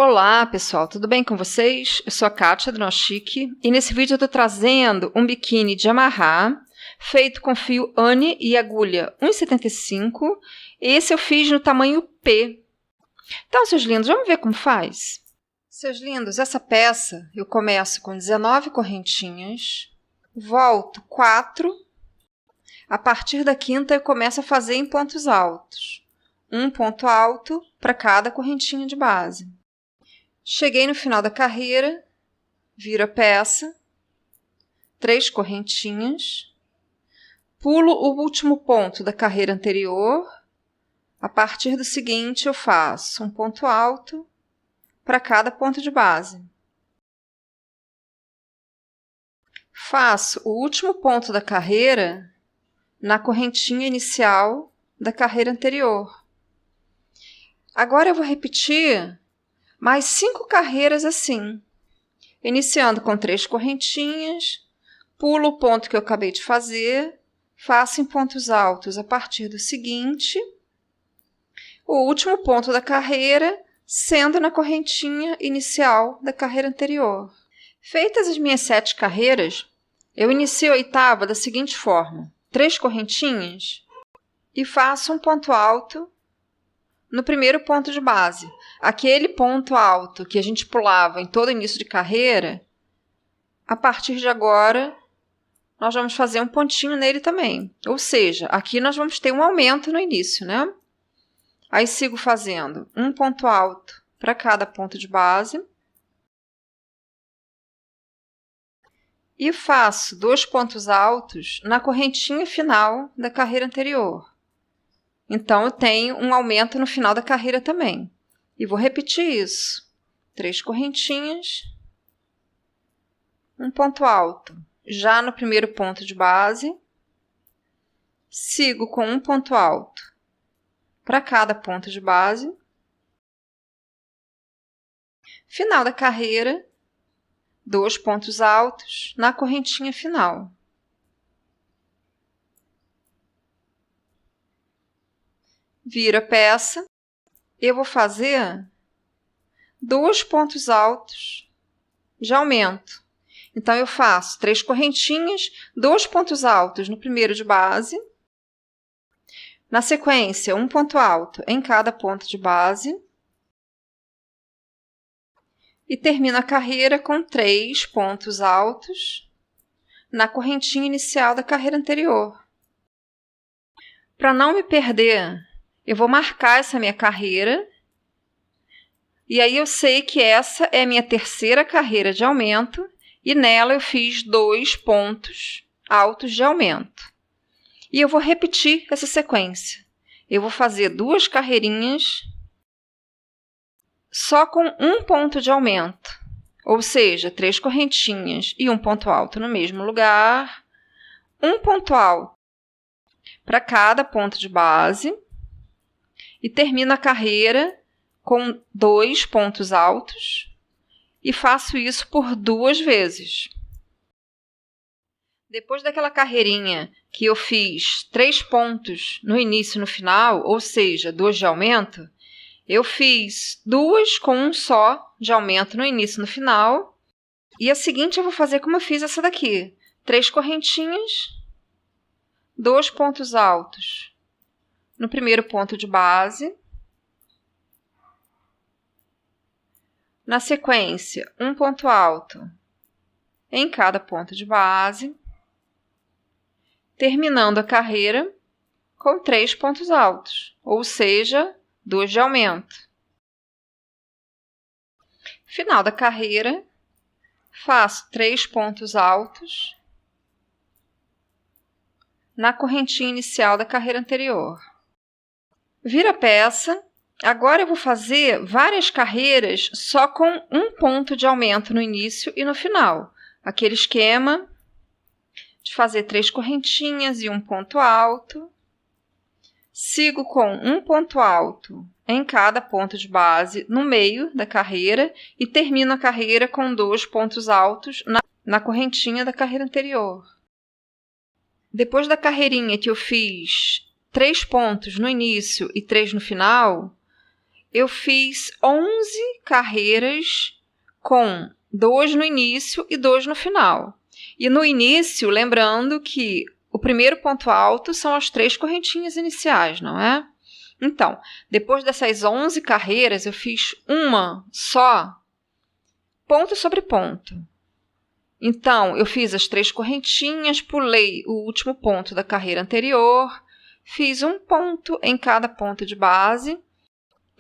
Olá pessoal, tudo bem com vocês? Eu sou a Kátia do Nó Chique e nesse vídeo eu estou trazendo um biquíni de amarrar feito com fio Anne e agulha 1,75. Esse eu fiz no tamanho P. Então, seus lindos, vamos ver como faz? Seus lindos, essa peça eu começo com 19 correntinhas, volto 4. A partir da quinta eu começo a fazer em pontos altos. Um ponto alto para cada correntinha de base. Cheguei no final da carreira, viro a peça, 3 correntinhas, pulo o último ponto da carreira anterior. A partir do seguinte, eu faço um ponto alto para cada ponto de base. Faço o último ponto da carreira na correntinha inicial da carreira anterior. Agora eu vou repetir mais 5 carreiras assim, iniciando com 3 correntinhas, pulo o ponto que eu acabei de fazer, faço em pontos altos a partir do seguinte, o último ponto da carreira sendo na correntinha inicial da carreira anterior. Feitas as minhas 7 carreiras, eu inicio a oitava da seguinte forma: 3 correntinhas e faço um ponto alto no primeiro ponto de base. Aquele ponto alto que a gente pulava em todo início de carreira, a partir de agora, nós vamos fazer um pontinho nele também. Ou seja, aqui nós vamos ter um aumento no início, né? Aí sigo fazendo um ponto alto para cada ponto de base. E faço 2 pontos altos na correntinha final da carreira anterior. Então, eu tenho um aumento no final da carreira também. E vou repetir isso. 3 correntinhas, um ponto alto já no primeiro ponto de base. Sigo com um ponto alto para cada ponto de base. Final da carreira, 2 pontos altos na correntinha final. Viro a peça, eu vou fazer 2 pontos altos de aumento. Então, eu faço 3 correntinhas, 2 pontos altos no primeiro de base. Na sequência, um ponto alto em cada ponto de base. E termino a carreira com 3 pontos altos na correntinha inicial da carreira anterior. Para não me perder, eu vou marcar essa minha carreira, e aí eu sei que essa é a minha terceira carreira de aumento, e nela eu fiz 2 pontos altos de aumento. E eu vou repetir essa sequência. Eu vou fazer 2 carreirinhas só com um ponto de aumento, ou seja, 3 correntinhas e um ponto alto no mesmo lugar, um ponto alto para cada ponto de base, e termino a carreira com 2 pontos altos e faço isso por 2 vezes. Depois daquela carreirinha que eu fiz 3 pontos no início e no final, ou seja, 2 de aumento, eu fiz 2 com um só de aumento no início e no final. E a seguinte eu vou fazer como eu fiz essa daqui. 3 correntinhas, 2 pontos altos no primeiro ponto de base. Na sequência, um ponto alto em cada ponto de base. Terminando a carreira com 3 pontos altos, ou seja, 2 de aumento. Final da carreira, faço 3 pontos altos na correntinha inicial da carreira anterior. Viro a peça. Agora eu vou fazer várias carreiras só com um ponto de aumento no início e no final. Aquele esquema de fazer 3 correntinhas e um ponto alto. Sigo com um ponto alto em cada ponto de base no meio da carreira e termino a carreira com 2 pontos altos na correntinha da carreira anterior. Depois da carreirinha que eu fiz 3 pontos no início e 3 no final, eu fiz 11 carreiras com 2 no início e 2 no final. E no início, lembrando que o primeiro ponto alto são as 3 correntinhas iniciais, não é? Então, depois dessas 11 carreiras, eu fiz uma só, ponto sobre ponto. Então, eu fiz as 3 correntinhas, pulei o último ponto da carreira anterior, fiz um ponto em cada ponto de base,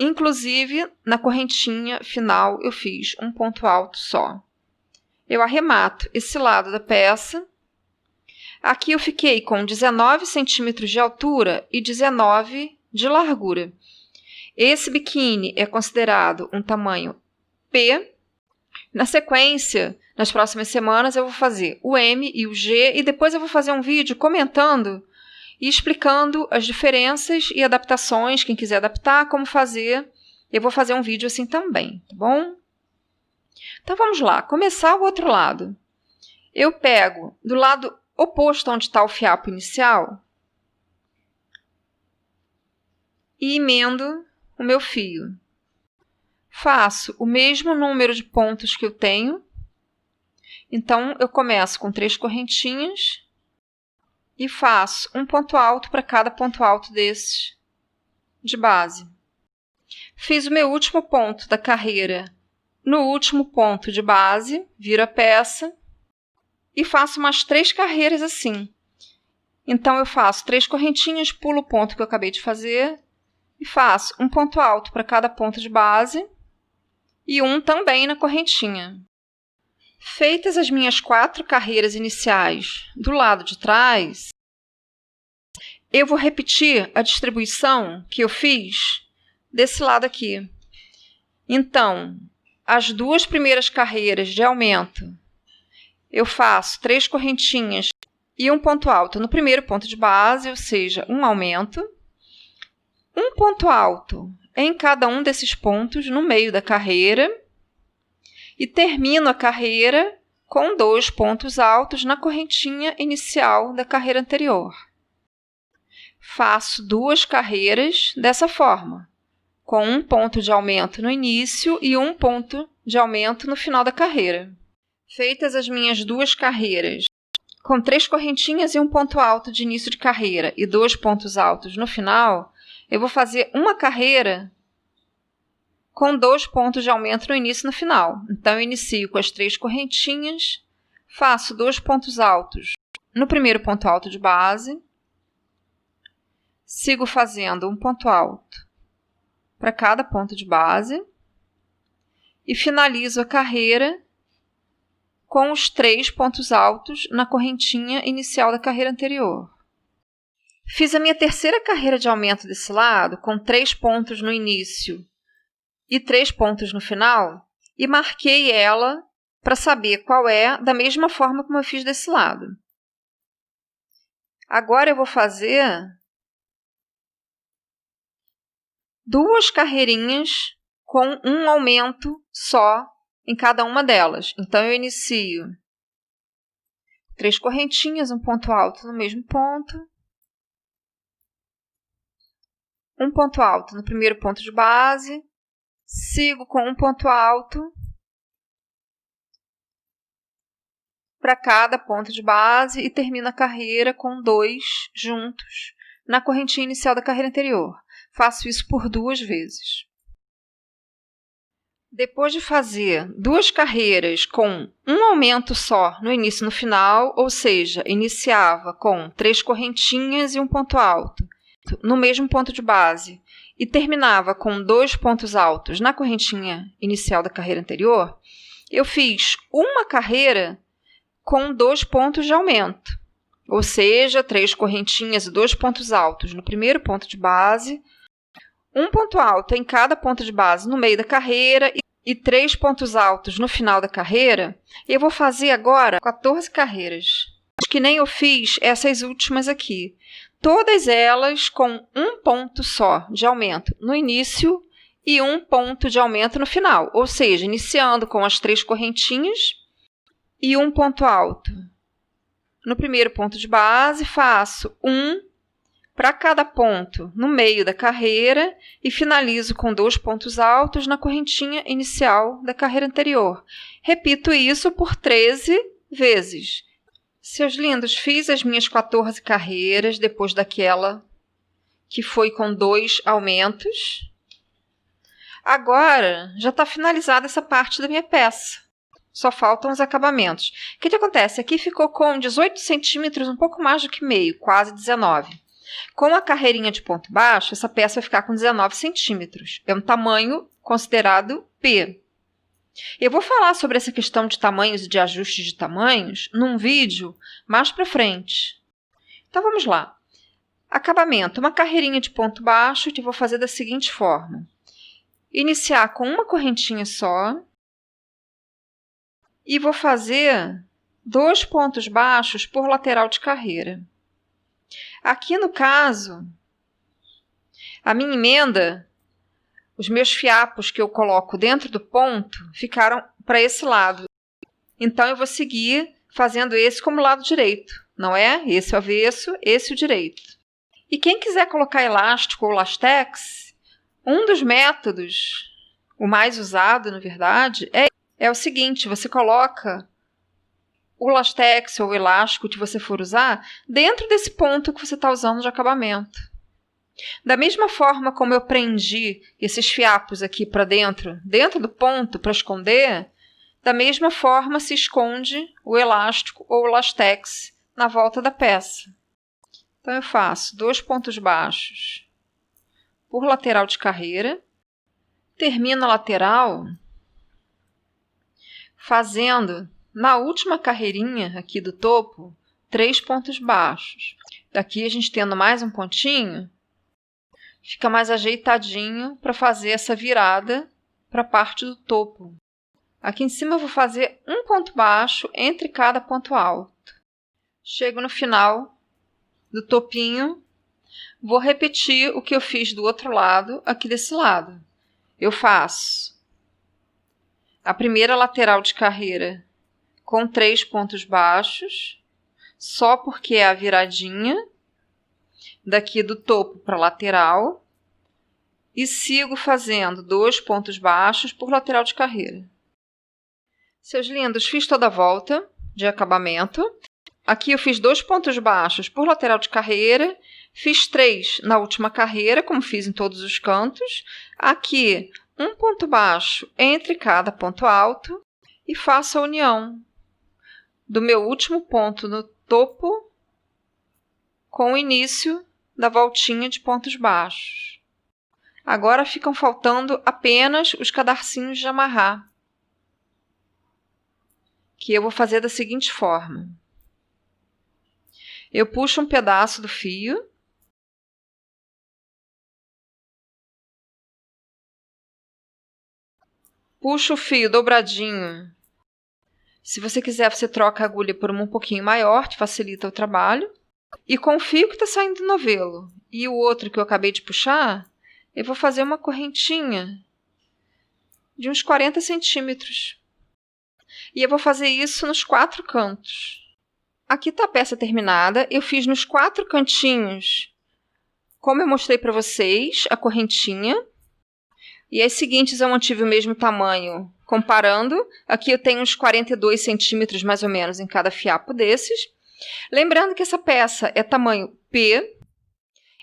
inclusive na correntinha final eu fiz um ponto alto só. Eu arremato esse lado da peça. Aqui eu fiquei com 19 centímetros de altura e 19 de largura. Esse biquíni é considerado um tamanho P. Na sequência, nas próximas semanas, eu vou fazer o M e o G e depois eu vou fazer um vídeo comentando e explicando as diferenças e adaptações, quem quiser adaptar, como fazer. Eu vou fazer um vídeo assim também, tá bom? Então, vamos lá. Começar o outro lado. Eu pego do lado oposto onde está o fiapo inicial e emendo o meu fio. Faço o mesmo número de pontos que eu tenho. Então, eu começo com 3 correntinhas e faço um ponto alto para cada ponto alto desses de base. Fiz o meu último ponto da carreira no último ponto de base, viro a peça e faço umas 3 carreiras assim. Então, eu faço 3 correntinhas, pulo o ponto que eu acabei de fazer e faço um ponto alto para cada ponto de base e um também na correntinha. Feitas as minhas 4 carreiras iniciais do lado de trás, eu vou repetir a distribuição que eu fiz desse lado aqui. Então, as 2 primeiras carreiras de aumento, eu faço 3 correntinhas e um ponto alto no primeiro ponto de base, ou seja, um aumento. Um ponto alto em cada um desses pontos no meio da carreira e termino a carreira com 2 pontos altos na correntinha inicial da carreira anterior. Faço 2 carreiras dessa forma, com um ponto de aumento no início e um ponto de aumento no final da carreira. Feitas as minhas 2 carreiras, com 3 correntinhas e um ponto alto de início de carreira e 2 pontos altos no final, eu vou fazer uma carreira com 2 pontos de aumento no início e no final. Então, eu inicio com as 3 correntinhas, faço 2 pontos altos no primeiro ponto alto de base, sigo fazendo um ponto alto para cada ponto de base e finalizo a carreira com os 3 pontos altos na correntinha inicial da carreira anterior. Fiz a minha terceira carreira de aumento desse lado, com 3 pontos no início e 3 pontos no final, e marquei ela para saber qual é, da mesma forma como eu fiz desse lado. Agora eu vou fazer 2 carreirinhas com um aumento só em cada uma delas. Então, eu inicio 3 correntinhas, um ponto alto no mesmo ponto, um ponto alto no primeiro ponto de base, sigo com um ponto alto para cada ponto de base e termino a carreira com 2 juntos na correntinha inicial da carreira anterior. Faço isso por 2 vezes. Depois de fazer 2 carreiras com um aumento só no início e no final, ou seja, iniciava com 3 correntinhas e um ponto alto no mesmo ponto de base e terminava com 2 pontos altos na correntinha inicial da carreira anterior, eu fiz uma carreira com 2 pontos de aumento, ou seja, 3 correntinhas e 2 pontos altos no primeiro ponto de base, um ponto alto em cada ponto de base no meio da carreira e 3 pontos altos no final da carreira. Eu vou fazer agora 14 carreiras, que nem eu fiz essas últimas aqui. Todas elas com um ponto só de aumento no início e um ponto de aumento no final, ou seja, iniciando com as 3 correntinhas e um ponto alto. No primeiro ponto de base, faço 1 para cada ponto no meio da carreira e finalizo com 2 pontos altos na correntinha inicial da carreira anterior. Repito isso por 13 vezes. Seus lindos, fiz as minhas 14 carreiras depois daquela que foi com 2 aumentos. Agora já está finalizada essa parte da minha peça. Só faltam os acabamentos. O que acontece? Aqui ficou com 18 centímetros, um pouco mais do que meio, quase 19. Com a carreirinha de ponto baixo, essa peça vai ficar com 19 centímetros. É um tamanho considerado P. Eu vou falar sobre essa questão de tamanhos e de ajustes de tamanhos num vídeo mais para frente. Então vamos lá. Acabamento, uma carreirinha de ponto baixo que eu vou fazer da seguinte forma. Iniciar com uma correntinha só e vou fazer 2 pontos baixos por lateral de carreira. Aqui no caso, a minha emenda, os meus fiapos que eu coloco dentro do ponto ficaram para esse lado. Então eu vou seguir fazendo esse como lado direito, não é? Esse o avesso, esse o direito. E quem quiser colocar elástico ou lastex, um dos métodos, o mais usado, na verdade, é o seguinte: você coloca o lastex ou o elástico que você for usar dentro desse ponto que você está usando de acabamento. Da mesma forma como eu prendi esses fiapos aqui para dentro do ponto para esconder, da mesma forma se esconde o elástico ou o lastex na volta da peça. Então eu faço 2 pontos baixos por lateral de carreira, termino a lateral fazendo na última carreirinha aqui do topo 3 pontos baixos. Daqui a gente tendo mais um pontinho, fica mais ajeitadinho para fazer essa virada para a parte do topo. Aqui em cima eu vou fazer um ponto baixo entre cada ponto alto. Chego no final do topinho, vou repetir o que eu fiz do outro lado, aqui desse lado. Eu faço a primeira lateral de carreira com 3 pontos baixos, só porque é a viradinha daqui do topo para a lateral, e sigo fazendo 2 pontos baixos por lateral de carreira. Seus lindos, fiz toda a volta de acabamento. Aqui eu fiz 2 pontos baixos por lateral de carreira, fiz 3 na última carreira, como fiz em todos os cantos. Aqui, um ponto baixo entre cada ponto alto e faço a união do meu último ponto no topo com o início da voltinha de pontos baixos. Agora ficam faltando apenas os cadarcinhos de amarrar, que eu vou fazer da seguinte forma. Eu puxo um pedaço do fio, puxo o fio dobradinho. Se você quiser, você troca a agulha por uma um pouquinho maior, que facilita o trabalho. E com o fio que está saindo do novelo e o outro que eu acabei de puxar, eu vou fazer uma correntinha de uns 40 centímetros. E eu vou fazer isso nos 4 cantos. Aqui está a peça terminada. Eu fiz nos 4 cantinhos, como eu mostrei para vocês, a correntinha. E as seguintes eu mantive o mesmo tamanho, comparando. Aqui eu tenho uns 42 centímetros mais ou menos em cada fiapo desses. Lembrando que essa peça é tamanho P.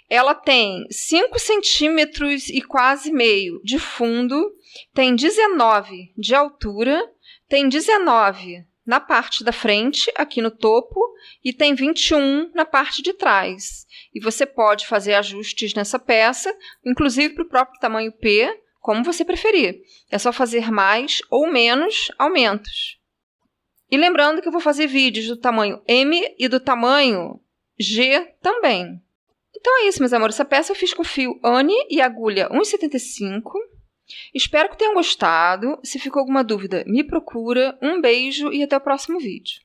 Ela tem 5 centímetros e quase meio de fundo, tem 19 de altura, tem 19 na parte da frente, aqui no topo, e tem 21 na parte de trás. E você pode fazer ajustes nessa peça, inclusive para o próprio tamanho P, como você preferir. É só fazer mais ou menos aumentos. E lembrando que eu vou fazer vídeos do tamanho M e do tamanho G também. Então é isso, meus amores. Essa peça eu fiz com fio Anne e agulha 1,75. Espero que tenham gostado. Se ficou alguma dúvida, me procura. Um beijo e até o próximo vídeo.